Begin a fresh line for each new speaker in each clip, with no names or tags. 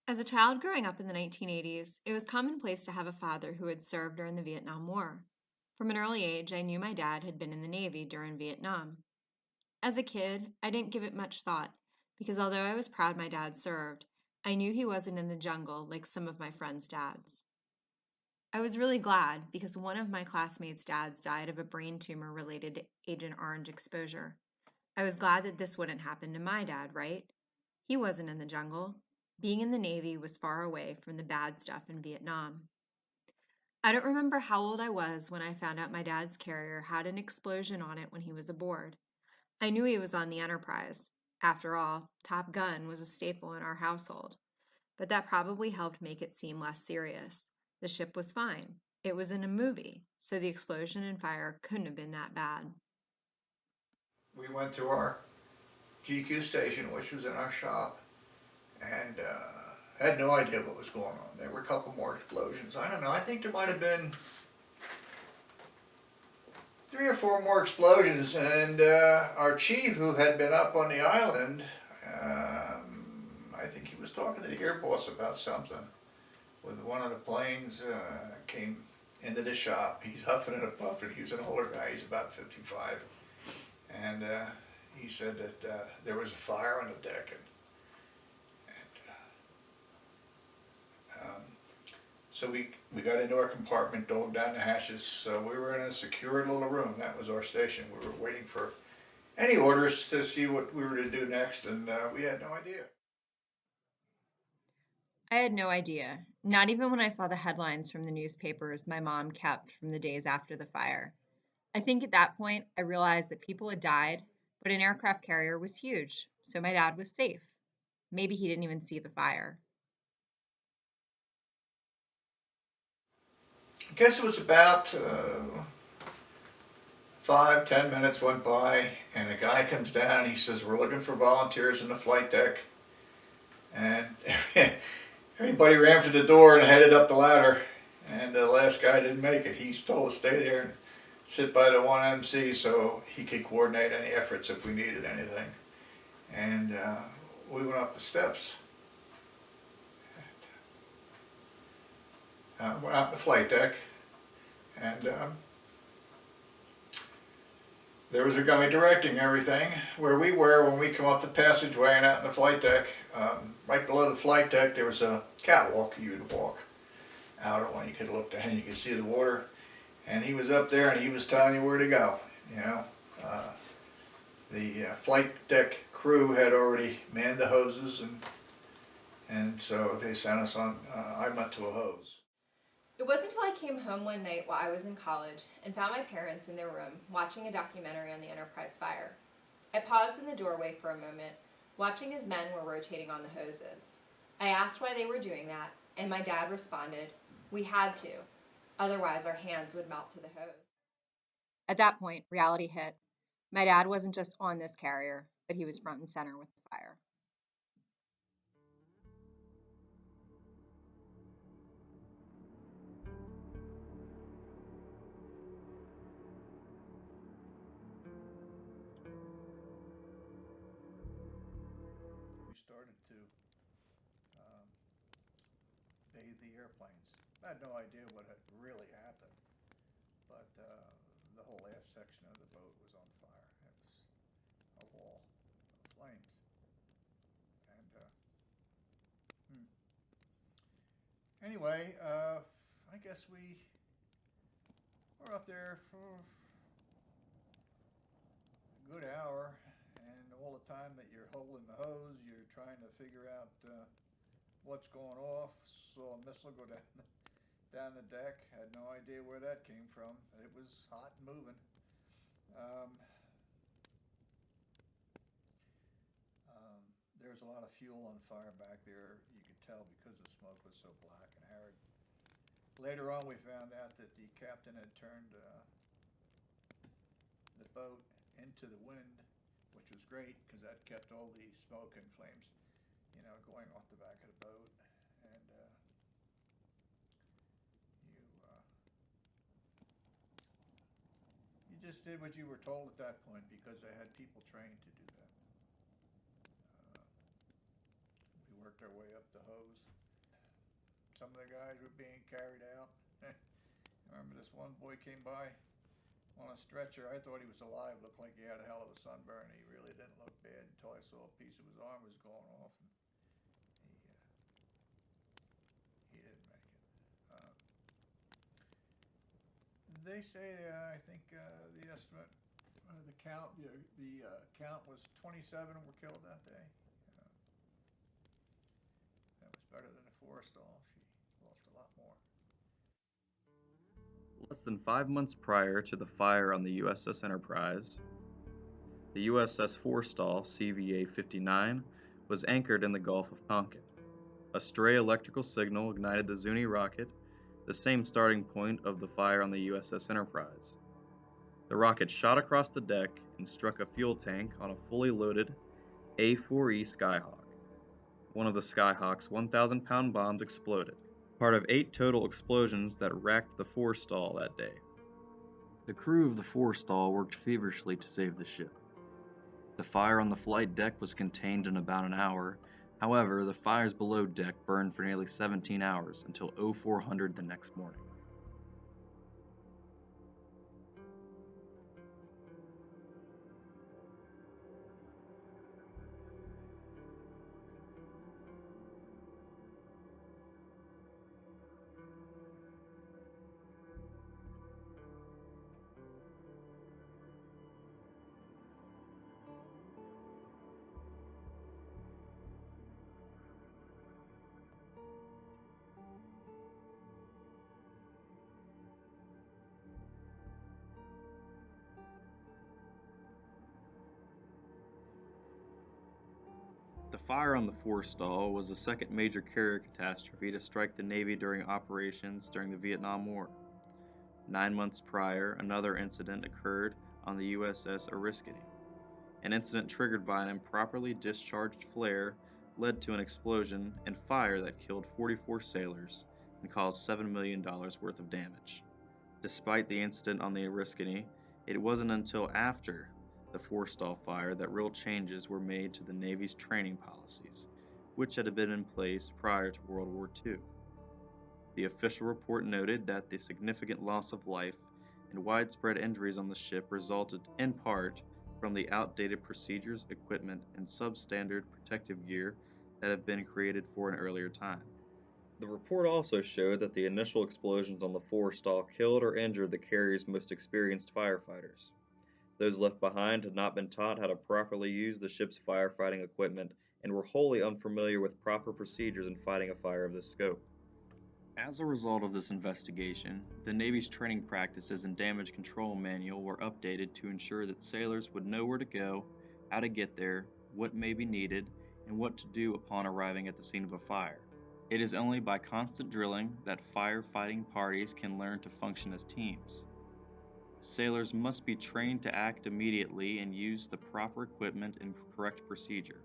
As a child growing up in the 1980s, it was commonplace to have a father who had served during the Vietnam War. From an early age, I knew my dad had been in the Navy during Vietnam. As a kid, I didn't give it much thought because although I was proud my dad served, I knew he wasn't in the jungle like some of my friends' dads. I was really glad because one of my classmates' dads died of a brain tumor related to Agent Orange exposure. I was glad that this wouldn't happen to my dad, right? He wasn't in the jungle. Being in the Navy was far away from the bad stuff in Vietnam. I don't remember how old I was when I found out my dad's carrier had an explosion on it when he was aboard. I knew he was on the Enterprise. After all, Top Gun was a staple in our household. But that probably helped make it seem less serious. The ship was fine. It was in a movie, so the explosion and fire couldn't have been that bad.
We went to our GQ station, which was in our shop, and had no idea what was going on. There were a couple more explosions. I don't know. I think there might have been 3 or 4 more explosions, and our chief, who had been up on the island, I think he was talking to the air boss about something. With one of the planes came into the shop. He's huffing and puffing. He was an older guy. He's about 55, and he said that there was a fire on the deck, and so we got into our compartment, dove down the hatches. So we were in a secure little room. That was our station. We were waiting for any orders to see what we were to do next, and we had no idea.
I had no idea, not even when I saw the headlines from the newspapers my mom kept from the days after the fire. I think at that point I realized that people had died, but an aircraft carrier was huge, so my dad was safe. Maybe he didn't even see the fire.
I guess it was about 5, 10 minutes went by, and a guy comes down and he says, "We're looking for volunteers in the flight deck." And everybody ran for the door and headed up the ladder. And the last guy didn't make it. He's told to stay there and sit by the one MC so he could coordinate any efforts if we needed anything. And we went up the steps. Went out the flight deck, and there was a guy directing everything. Where we were when we come up the passageway and out in the flight deck, right below the flight deck there was a catwalk you would walk out on. You could look down and you could see the water, and he was up there and he was telling you where to go. You know, the flight deck crew had already manned the hoses, and so they sent us on. I went to a hose.
It wasn't until I came home one night while I was in college and found my parents in their room watching a documentary on the Enterprise fire. I paused in the doorway for a moment, watching as men were rotating on the hoses. I asked why they were doing that, and my dad responded, "We had to, otherwise our hands would melt to the hose." At that point, reality hit. My dad wasn't just on this carrier, but he was front and center with the fire.
We started to um, bathe the airplanes. I had no idea what had really happened, but the whole aft section of the boat was on fire. It was a wall of flames. And hmm. Anyway, I guess we were up there for a good hour, and all the time that you're holding the hose, you're trying to figure out what's going off. Saw a missile go down the deck. Had no idea where that came from. It was hot and moving. Um, um, there was a lot of fuel on fire back there. You could tell because the smoke was so black and arid. Later on, we found out that the captain had turned the boat into the wind, which was great because that kept all the smoke and flames, going off the back of the boat. And you just did what you were told at that point because they had people trained to do that. We worked worked their way up the hose. Some of the guys were being carried out. I remember this one boy came by on a stretcher. I thought he was alive. Looked like he had a hell of a sunburn. He really didn't look bad until I saw a piece of his arm was going off, and he didn't make it. They say I think the estimate, the count was 27 were killed that day. That was better than the Forrestal. She lost a lot more.
Less than 5 months prior to the fire on the U.S.S. Enterprise, the U.S.S. Forrestal CVA-59 was anchored in the Gulf of Tonkin. A stray electrical signal ignited the Zuni rocket, the same starting point of the fire on the U.S.S. Enterprise. The rocket shot across the deck and struck a fuel tank on a fully loaded A-4E Skyhawk. One of the Skyhawk's 1,000-pound bombs exploded, part of 8 total explosions that racked the Forrestal that day. The crew of the Forrestal worked feverishly to save the ship. The fire on the flight deck was contained in about an hour. However, the fires below deck burned for nearly 17 hours until 0400 the next morning. The fire on the Forrestal was the second major carrier catastrophe to strike the Navy during operations during the Vietnam War. 9 months prior, another incident occurred on the U.S.S. Oriskany. An incident triggered by an improperly discharged flare led to an explosion and fire that killed 44 sailors and caused $7 million worth of damage. Despite the incident on the Oriskany, it wasn't until after the Forrestal fire that real changes were made to the Navy's training policies, which had been in place prior to World War II. The official report noted that the significant loss of life and widespread injuries on the ship resulted in part from the outdated procedures, equipment, and substandard protective gear that had been created for an earlier time. The report also showed that the initial explosions on the Forrestal killed or injured the carrier's most experienced firefighters. Those left behind had not been taught how to properly use the ship's firefighting equipment and were wholly unfamiliar with proper procedures in fighting a fire of this scope. As a result of this investigation, the Navy's training practices and damage control manual were updated to ensure that sailors would know where to go, how to get there, what may be needed, and what to do upon arriving at the scene of a fire. It is only by constant drilling that firefighting parties can learn to function as teams. Sailors must be trained to act immediately and use the proper equipment and correct procedure.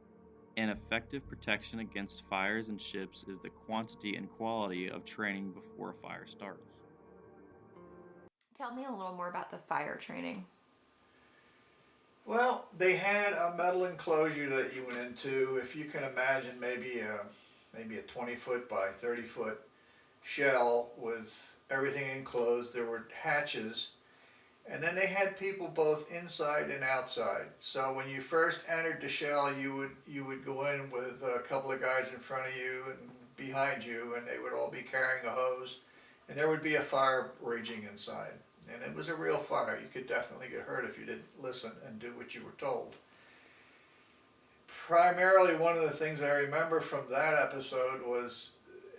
An effective protection against fires and ships is the quantity and quality of training before a fire starts.
Tell me a little more about the fire training.
Well, they had a metal enclosure that you went into. If you can imagine, maybe a 20-foot by 30-foot shell with everything enclosed. There were hatches, and then they had people both inside and outside. So when you first entered the shell, you would go in with a couple of guys in front of you and behind you, and they would all be carrying a hose, and there would be a fire raging inside. And it was a real fire. You could definitely get hurt if you didn't listen and do what you were told. Primarily, one of the things I remember from that episode was,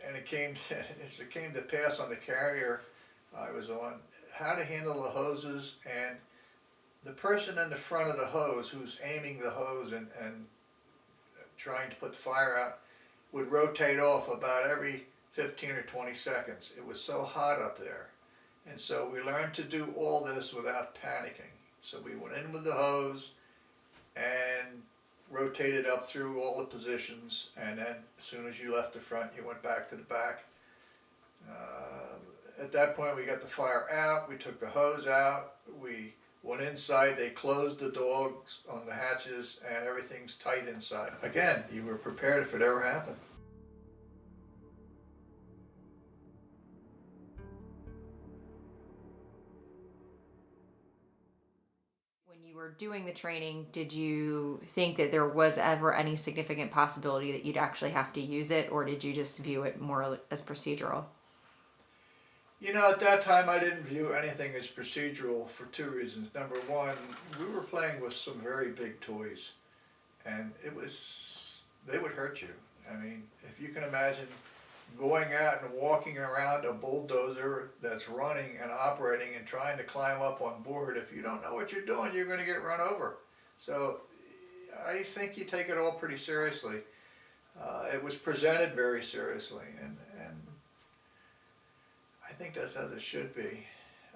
and it came to pass on the carrier I was on, how to handle the hoses, and the person in the front of the hose who's aiming the hose and trying to put the fire out would rotate off about every 15 or 20 seconds. It was so hot up there. And so we learned to do all this without panicking. So we went in with the hose and rotated up through all the positions, and then as soon as you left the front, you went back to the back. At that point, we got the fire out, we took the hose out, we went inside, they closed the doors on the hatches, and everything's tight inside. Again, you were prepared if it ever happened.
when you were doing the training, did you think that there was ever any significant possibility that you'd actually have to use it, or did you just view it more as procedural?
You know, at that time I didn't view anything as procedural for two reasons. Number one, we were playing with some very big toys, and they would hurt you. I mean, if you can imagine going out and walking around a bulldozer that's running and operating and trying to climb up on board, if you don't know what you're doing, you're going to get run over. So I think you take it all pretty seriously. It was presented very seriously, and I think that's as it should be.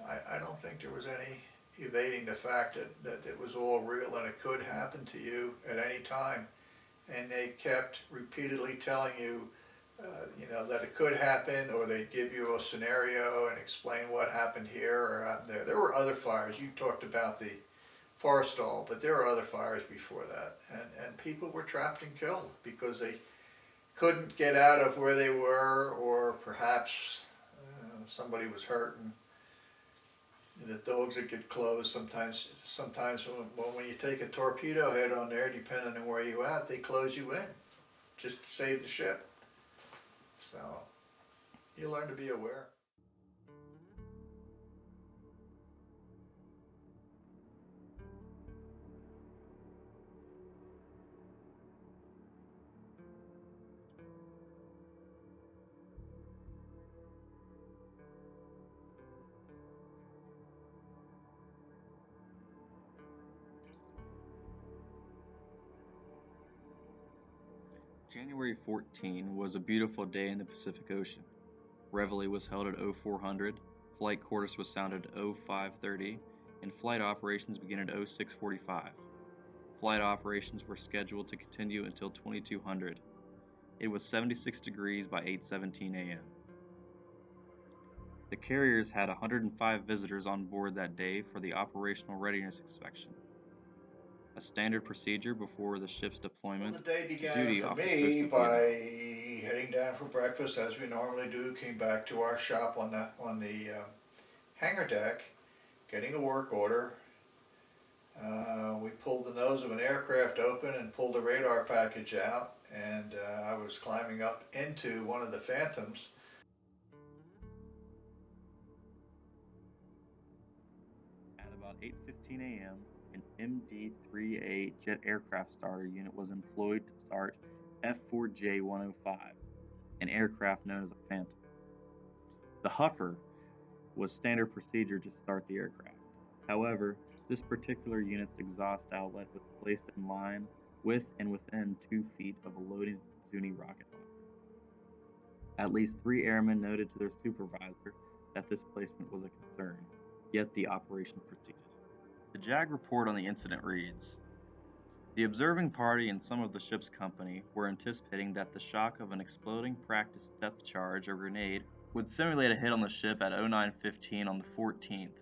I don't think there was any evading the fact that it was all real and it could happen to you at any time. And they kept repeatedly telling you, that it could happen, or they'd give you a scenario and explain what happened here or out there. There were other fires. You talked about the Forrestal, but there were other fires before that. And people were trapped and killed because they couldn't get out of where they were, or perhaps somebody was hurt, and the dogs that get closed sometimes when you take a torpedo head on there, depending on where you're at, they close you in just to save the ship. So you learn to be aware.
January 14 was a beautiful day in the Pacific Ocean. Reveille was held at 0400, flight quarters was sounded at 0530, and flight operations began at 0645. Flight operations were scheduled to continue until 2200. It was 76 degrees by 8:17 a.m. The carriers had 105 visitors on board that day for the operational readiness inspection, a standard procedure before the ship's
Well,
deployment
the day
to
began
duty
for
off the coast
me
of
by
Vietnam.
heading down for breakfast as we normally do. Came back to our shop on the hangar deck, getting a work order. We pulled the nose of an aircraft open and pulled a radar package out, and I was climbing up into one of the Phantoms.
At about 8:15 a.m., an MD-3A jet aircraft starter unit was employed to start F4J-105, an aircraft known as a Phantom. The huffer was standard procedure to start the aircraft. However, this particular unit's exhaust outlet was placed in line with and within 2 feet of a loading Zuni rocket launcher. At least 3 airmen noted to their supervisor that this placement was a concern, yet the operation proceeded. The JAG report on the incident reads, "The observing party and some of the ship's company were anticipating that the shock of an exploding practice depth charge or grenade would simulate a hit on the ship at 09:15 on the 14th,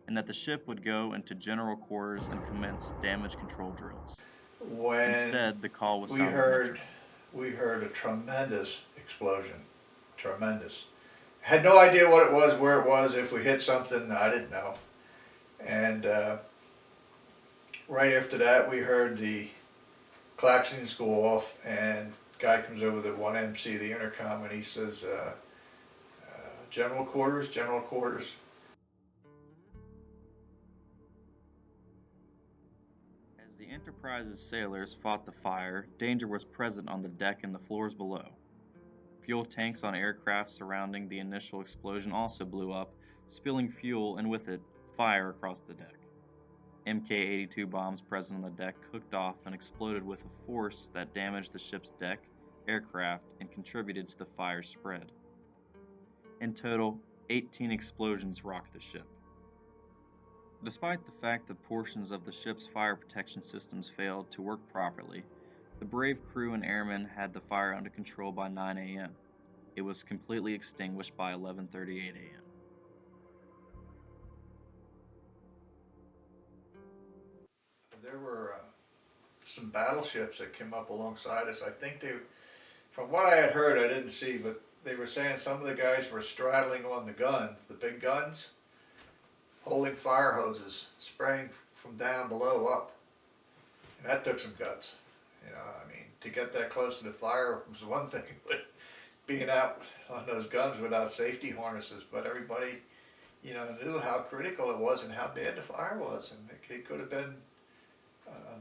and that the ship would go into general quarters and commence damage control drills.
When
Instead, the call was
we
sounded
heard
neutral."
we heard a tremendous explosion, tremendous. Had no idea what it was, where it was, if we hit something, I didn't know. And right after that, we heard the klaxons go off, and guy comes over the 1MC, the intercom, and he says, "General quarters, general quarters."
As the Enterprise's sailors fought the fire, danger was present on the deck and the floors below. Fuel tanks on aircraft surrounding the initial explosion also blew up, spilling fuel and with it, fire across the deck. Mk-82 bombs present on the deck cooked off and exploded with a force that damaged the ship's deck, aircraft, and contributed to the fire's spread. In total, 18 explosions rocked the ship. Despite the fact that portions of the ship's fire protection systems failed to work properly, the brave crew and airmen had the fire under control by 9 a.m. It was completely extinguished by 11:38 a.m.
There were some battleships that came up alongside us. I think from what I had heard, I didn't see, but they were saying some of the guys were straddling on the guns, the big guns, holding fire hoses, spraying from down below up. And that took some guts. I mean, to get that close to the fire was one thing, but being out on those guns without safety harnesses, but everybody, knew how critical it was and how bad the fire was, and it could have been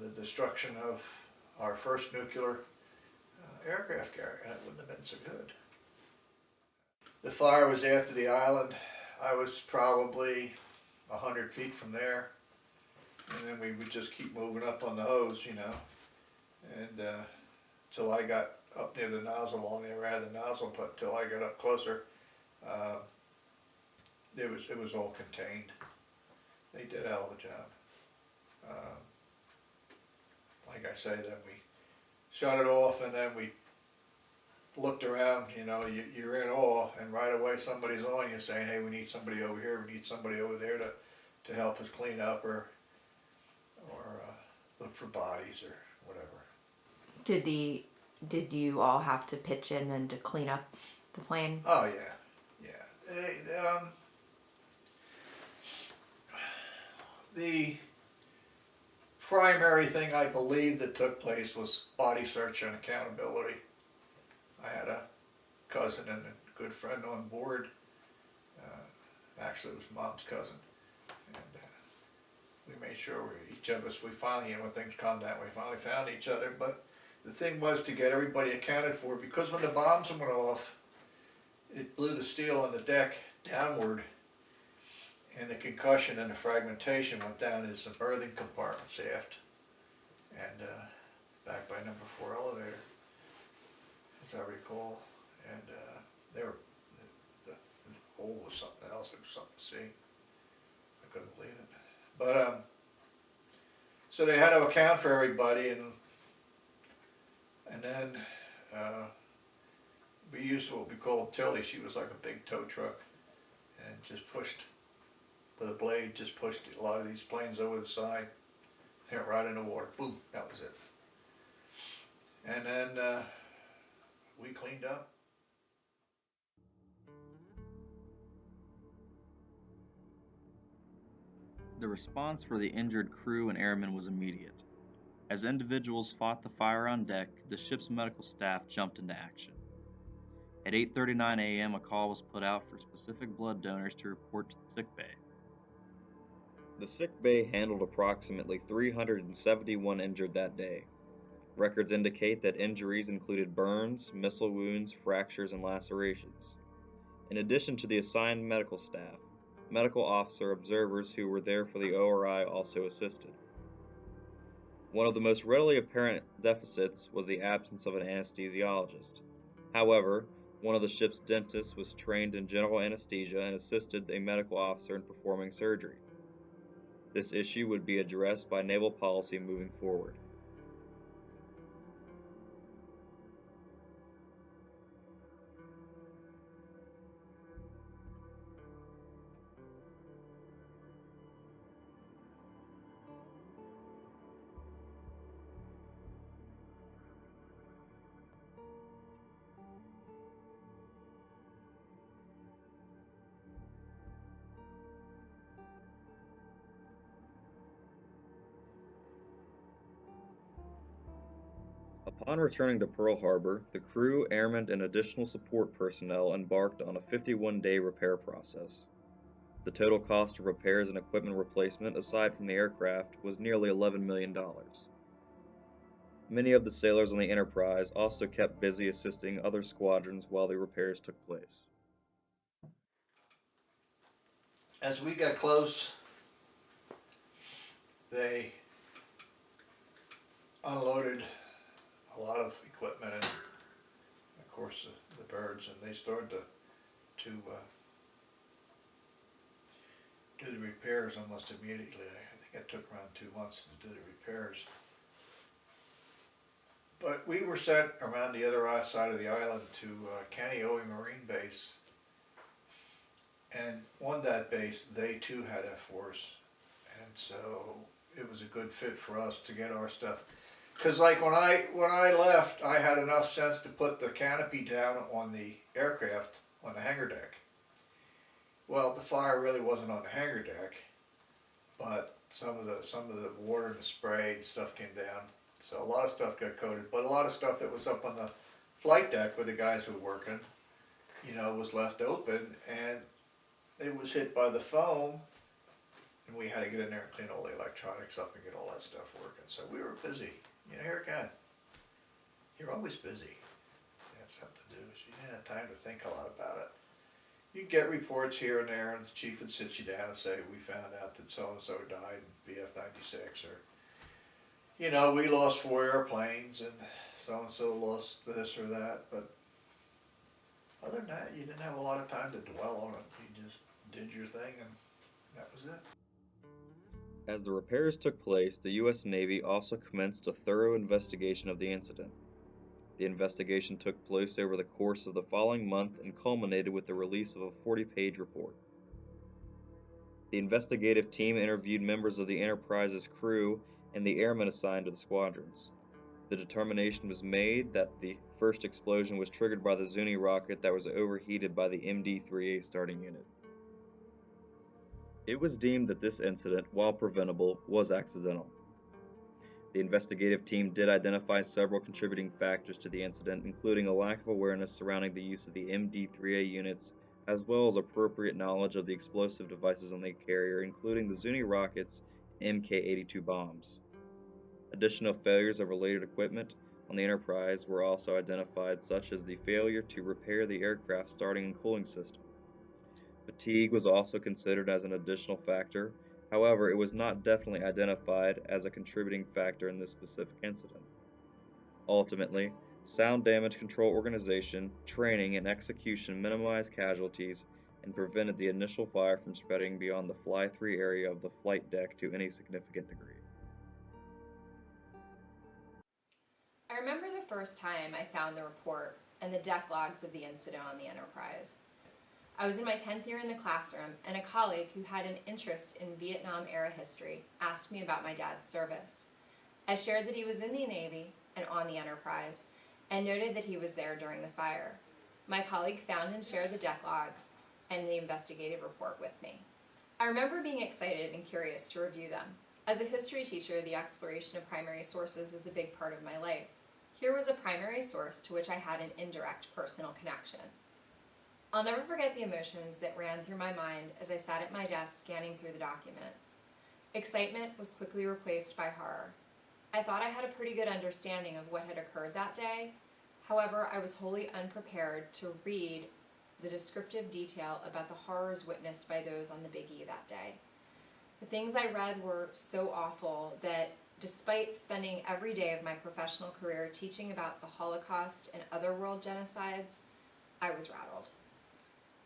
the destruction of our first nuclear aircraft carrier, and it wouldn't have been so good. The fire was after the island. I was probably 100 feet from there, and then we would just keep moving up on the hose, and till I got up near the nozzle, along there I had the nozzle, but till I got up closer, it was all contained. They did a hell of a job. Like I say, then we shut it off, and then we looked around. You're in awe, and right away somebody's on you saying, "Hey, we need somebody over here. We need somebody over there to help us clean up or look for bodies or whatever."
Did you all have to pitch in then to clean up the plane?
Oh yeah. The primary thing I believe that took place was body search and accountability. I had a cousin and a good friend on board. Actually, it was Mom's cousin, and we made sure each of us, we finally, when things calmed down, we finally found each other. But the thing was to get everybody accounted for, because when the bombs went off, it blew the steel on the deck downward, and the concussion and the fragmentation went down into the berthing compartments aft, and back by number 4 elevator, as I recall. And the hole was something else. It was something to see. I couldn't believe it. But so they had to account for everybody, and then we used what we called Tilly. She was like a big tow truck, and just pushed with a blade, just pushed a lot of these planes over the side, hit right in the water. Boom, that was it. And then we cleaned up.
The response for the injured crew and airmen was immediate. As individuals fought the fire on deck, the ship's medical staff jumped into action. At 8:39 a.m., a call was put out for specific blood donors to report to the sick bay. The sick bay handled approximately 371 injured that day. Records indicate that injuries included burns, missile wounds, fractures, and lacerations. In addition to the assigned medical staff, medical officer observers who were there for the ORI also assisted. One of the most readily apparent deficits was the absence of an anesthesiologist. However, one of the ship's dentists was trained in general anesthesia and assisted a medical officer in performing surgery. This issue would be addressed by naval policy moving forward. Upon returning to Pearl Harbor, the crew, airmen, and additional support personnel embarked on a 51-day repair process. The total cost of repairs and equipment replacement, aside from the aircraft, was nearly $11 million. Many of the sailors on the Enterprise also kept busy assisting other squadrons while the repairs took place.
As we got close, they unloaded a lot of equipment and, of course, the birds, and they started to do the repairs almost immediately. I think it took around 2 months to do the repairs. But we were sent around the other side of the island to Kaneohe Marine Base, and on that base they too had F-4s, and so it was a good fit for us to get our stuff. Because like when I left, I had enough sense to put the canopy down on the aircraft on the hangar deck. Well, the fire really wasn't on the hangar deck, but some of the water and the spray and stuff came down. So a lot of stuff got coated, but a lot of stuff that was up on the flight deck where the guys were working, was left open, and it was hit by the foam, and we had to get in there and clean all the electronics up and get all that stuff working. So we were busy. Here again, you're always busy. You had something to do, so you didn't have time to think a lot about it. You'd get reports here and there, and the chief would sit you down and say, we found out that so-and-so died in BF-96, or, we lost 4 airplanes, and so-and-so lost this or that, but other than that, you didn't have a lot of time to dwell on it. You just did your thing, and that was it.
As the repairs took place, the U.S. Navy also commenced a thorough investigation of the incident. The investigation took place over the course of the following month and culminated with the release of a 40-page report. The investigative team interviewed members of the Enterprise's crew and the airmen assigned to the squadrons. The determination was made that the first explosion was triggered by the Zuni rocket that was overheated by the MD-3A starting unit. It was deemed that this incident, while preventable, was accidental. The investigative team did identify several contributing factors to the incident, including a lack of awareness surrounding the use of the MD-3A units, as well as appropriate knowledge of the explosive devices on the carrier, including the Zuni rockets and Mk-82 bombs. Additional failures of related equipment on the Enterprise were also identified, such as the failure to repair the aircraft's starting and cooling system. Fatigue was also considered as an additional factor. However, it was not definitely identified as a contributing factor in this specific incident. Ultimately, sound damage control organization, training, and execution minimized casualties and prevented the initial fire from spreading beyond the fly-through area of the flight deck to any significant degree.
I remember the first time I found the report and the deck logs of the incident on the Enterprise. I was in my 10th year in the classroom, and a colleague who had an interest in Vietnam-era history asked me about my dad's service. I shared that he was in the Navy and on the Enterprise, and noted that he was there during the fire. My colleague found and shared the deck logs and the investigative report with me. I remember being excited and curious to review them. As a history teacher, the exploration of primary sources is a big part of my life. Here was a primary source to which I had an indirect personal connection. I'll never forget the emotions that ran through my mind as I sat at my desk scanning through the documents. Excitement was quickly replaced by horror. I thought I had a pretty good understanding of what had occurred that day. However, I was wholly unprepared to read the descriptive detail about the horrors witnessed by those on the Big E that day. The things I read were so awful that despite spending every day of my professional career teaching about the Holocaust and other world genocides, I was rattled.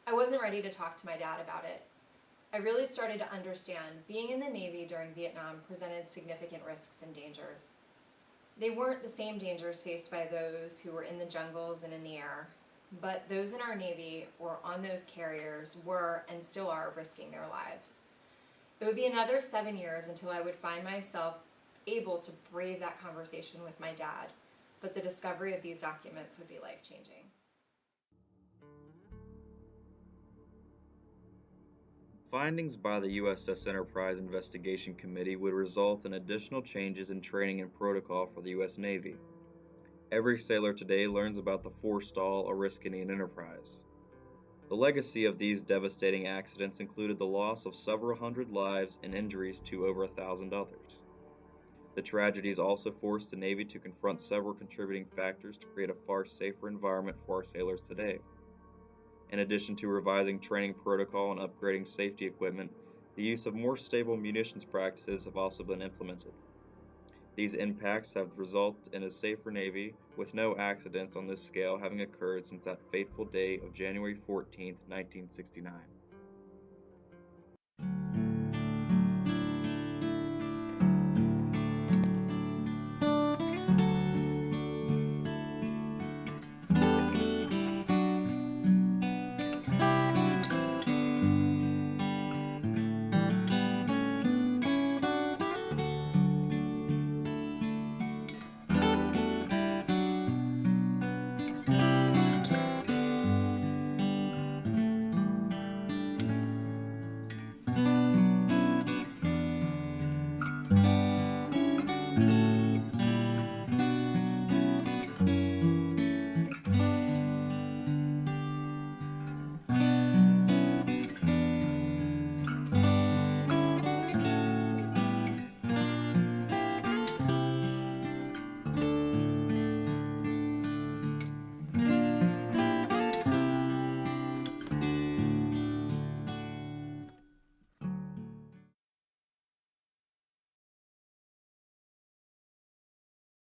I wasn't ready to talk to my dad about it. I really started to understand being in the Navy during Vietnam presented significant risks and dangers. They weren't the same dangers faced by those who were in the jungles and in the air, but those in our Navy or on those carriers were and still are risking their lives. It would be another 7 years until I would find myself able to brave that conversation with my dad, but the discovery of these documents would be life-changing.
Findings by the U.S.S. Enterprise Investigation Committee would result in additional changes in training and protocol for the U.S. Navy. Every sailor today learns about the forestall, Oriskany, and Enterprise. The legacy of these devastating accidents included the loss of several hundred lives and injuries to over 1,000 others. The tragedies also forced the Navy to confront several contributing factors to create a far safer environment for our sailors today. In addition to revising training protocol and upgrading safety equipment, the use of more stable munitions practices have also been implemented. These impacts have resulted in a safer Navy, with no accidents on this scale having occurred since that fateful day of January 14, 1969.